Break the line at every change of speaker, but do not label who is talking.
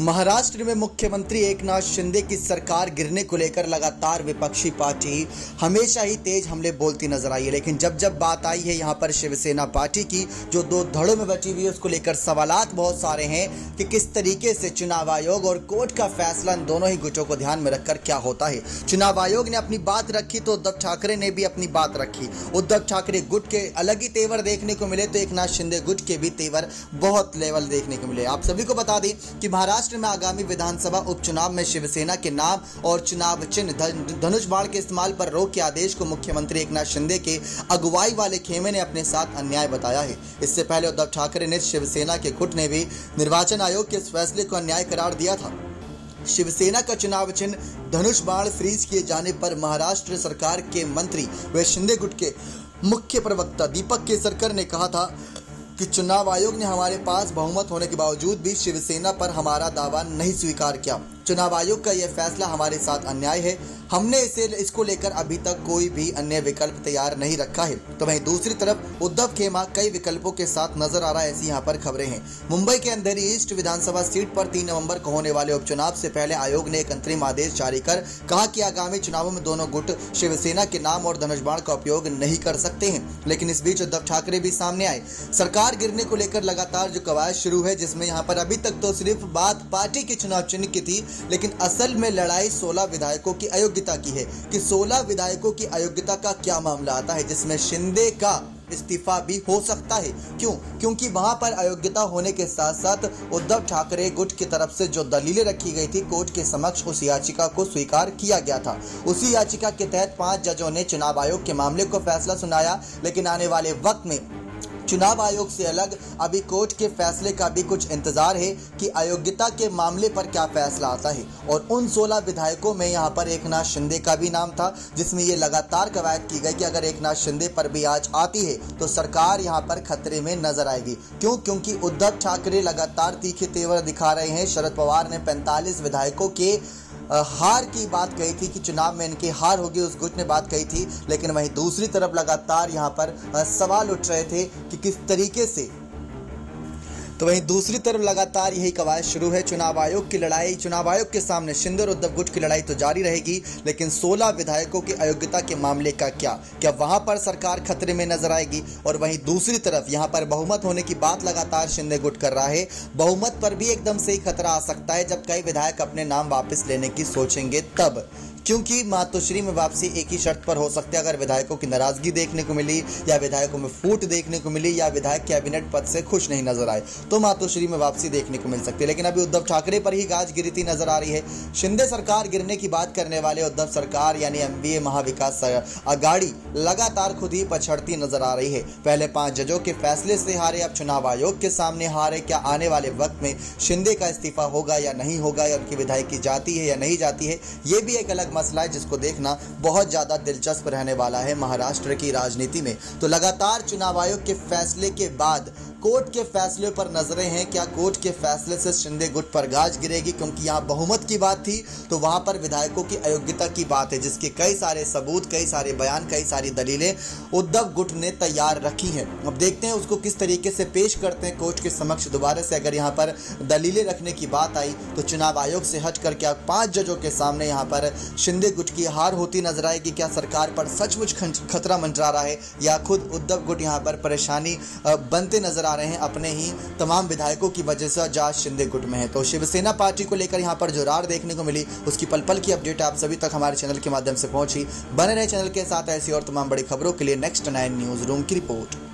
महाराष्ट्र में मुख्यमंत्री एकनाथ शिंदे की सरकार गिरने को लेकर लगातार विपक्षी पार्टी हमेशा ही तेज हमले बोलती नजर आई है, लेकिन जब बात आई है यहां पर शिवसेना पार्टी की, जो दो धड़ों में बची हुई है, उसको लेकर सवालात बहुत सारे हैं कि किस तरीके से चुनाव आयोग और कोर्ट का फैसला इन दोनों ही गुटों को ध्यान में रखकर क्या होता है। चुनाव आयोग ने अपनी बात रखी तो उद्धव ठाकरे ने भी अपनी बात रखी। उद्धव ठाकरे गुट के अलग ही तेवर देखने को मिले तो एकनाथ शिंदे गुट के भी तेवर बहुत लेवल देखने को मिले। आप सभी को बता दें कि महाराष्ट्र में आगामी विधानसभा उपचुनाव में शिवसेना के नाम और चुनाव चिन्ह धनुष बाण के इस्तेमाल पर रोक के आदेश को मुख्यमंत्री एकनाथ शिंदे के अगुवाई वाले खेमे ने अपने साथ अन्याय बताया है। इससे पहले उद्धव ठाकरे ने शिवसेना के गुट ने भी निर्वाचन आयोग के इस फैसले को अन्याय करार दिया था। शिवसेना का चुनाव चिन्ह धनुष बाण फ्रीज किए जाने पर महाराष्ट्र सरकार के मंत्री व शिंदे गुट के मुख्य प्रवक्ता दीपक केसरकर ने कहा था कि चुनाव आयोग ने हमारे पास बहुमत होने के बावजूद भी शिवसेना पर हमारा दावा नहीं स्वीकार किया। चुनाव आयोग का यह फैसला हमारे साथ अन्याय है। हमने इसको लेकर अभी तक कोई भी अन्य विकल्प तैयार नहीं रखा है। तो वहीं दूसरी तरफ उद्धव खेमा कई विकल्पों के साथ नजर आ रहा है, ऐसी यहाँ पर खबरें हैं। मुंबई के अंधेरी ईस्ट विधानसभा सीट पर 3 नवंबर को होने वाले उपचुनाव से पहले आयोग ने एक अंतरिम आदेश जारी कर कहा कि आगामी चुनावों में दोनों गुट शिवसेना के नाम और धनुष बाण का उपयोग नहीं कर सकते हैं। लेकिन इस बीच उद्धव ठाकरे भी सामने आए। सरकार गिरने को लेकर लगातार जो कवायद शुरू है, जिसमें यहाँ पर अभी तक तो सिर्फ बात पार्टी के चुनाव चिन्ह की थी, लेकिन असल में लड़ाई 16 विधायकों की अयोग्यता की है कि 16 विधायकों की अयोग्यता का क्या मामला आता है, जिसमें शिंदे का इस्तीफा भी हो सकता है। क्योंकि वहां पर अयोग्यता होने के साथ साथ उद्धव ठाकरे गुट की तरफ से जो दलीलें रखी गई थी कोर्ट के समक्ष, उस याचिका को स्वीकार किया गया था। उसी याचिका के तहत 5 जजों ने चुनाव आयोग के मामले को फैसला सुनाया। लेकिन आने वाले वक्त में चुनाव आयोग से अलग अभी कोर्ट के फैसले का भी कुछ इंतजार है कि अयोग्यता के मामले पर क्या फैसला आता है। और उन 16 विधायकों में यहां पर एकनाथ शिंदे का भी नाम था, जिसमें ये लगातार कवायद की गई कि अगर एकनाथ शिंदे पर भी आज आती है तो सरकार यहां पर खतरे में नजर आएगी। क्योंकि उद्धव ठाकरे लगातार तीखे तेवर दिखा रहे हैं। शरद पवार ने 45 विधायकों के हार की बात कही थी कि चुनाव में इनकी हार होगी, उस गुट ने बात कही थी। लेकिन वहीं दूसरी तरफ लगातार यहां पर सवाल उठ रहे थे कि किस तरीके से, तो वहीं दूसरी तरफ लगातार यही कवायद शुरू है। चुनाव आयोग की लड़ाई, चुनाव आयोग के सामने शिंदे और उद्धव गुट की लड़ाई तो जारी रहेगी, लेकिन 16 विधायकों की अयोग्यता के मामले का क्या वहां पर सरकार खतरे में नजर आएगी। और वहीं दूसरी तरफ यहां पर बहुमत होने की बात लगातार शिंदे गुट कर रहा है। बहुमत पर भी एकदम से ही खतरा आ सकता है जब कई विधायक अपने नाम वापस लेने की सोचेंगे तब, क्योंकि मातोश्री में वापसी एक ही शर्त पर हो सकती है, अगर विधायकों की नाराजगी देखने को मिली या विधायकों में फूट देखने को मिली या विधायक कैबिनेट पद से खुश नहीं नजर आए तो मातोश्री में वापसी देखने को मिल सकती है। लेकिन अभी उद्धव ठाकरे पर ही गाज गिरती नजर आ रही है। शिंदे सरकार गिरने की बात करने वाले उद्धव सरकार यानी एमवीए महाविकास आघाड़ी लगातार खुद ही पछड़ती नजर आ रही है। पहले 5 जजों के फैसले से हारे, अब चुनाव आयोग के सामने हारे। क्या आने वाले वक्त में शिंदे का इस्तीफा होगा या नहीं होगा, या उनकी विधायकी जाती है या नहीं जाती है, ये भी एक अलग मसला है जिसको देखना बहुत ज्यादा दिलचस्प रहने वाला है महाराष्ट्र की राजनीति में। तो लगातार चुनाव आयोग के फैसले के बाद कोर्ट के फैसले पर नजरें हैं। क्या कोर्ट के फैसले से शिंदे गुट पर गाज गिरेगी, क्योंकि यहां बहुमत की बात थी तो वहां पर विधायकों की अयोग्यता की बात है, जिसके कई सारे सबूत, कई सारे बयान, कई सारी दलीलें उद्धव गुट ने तैयार रखी हैं। अब देखते हैं उसको किस तरीके से पेश करते हैं कोर्ट के समक्ष दोबारा से। अगर यहां पर दलीलें रखने की बात आई तो चुनाव आयोग से हटकर क्या 5 जजों के सामने यहां पर शिंदे गुट की हार होती नजर आएगी? क्या सरकार पर सचमुच खतरा मंडरा रहा है, या खुद उद्धव गुट यहां पर परेशानी बनते नजर आ रहे हैं अपने ही तमाम विधायकों की वजह से, जो शिंदे गुट में है? तो शिवसेना पार्टी को लेकर यहां पर जो रार देखने को मिली, उसकी पल पल की अपडेट आप सभी तक हमारे चैनल के माध्यम से पहुंची। बने रहे चैनल के साथ ऐसी और तमाम बड़ी खबरों के लिए। नेक्स्ट 9 न्यूज रूम की रिपोर्ट।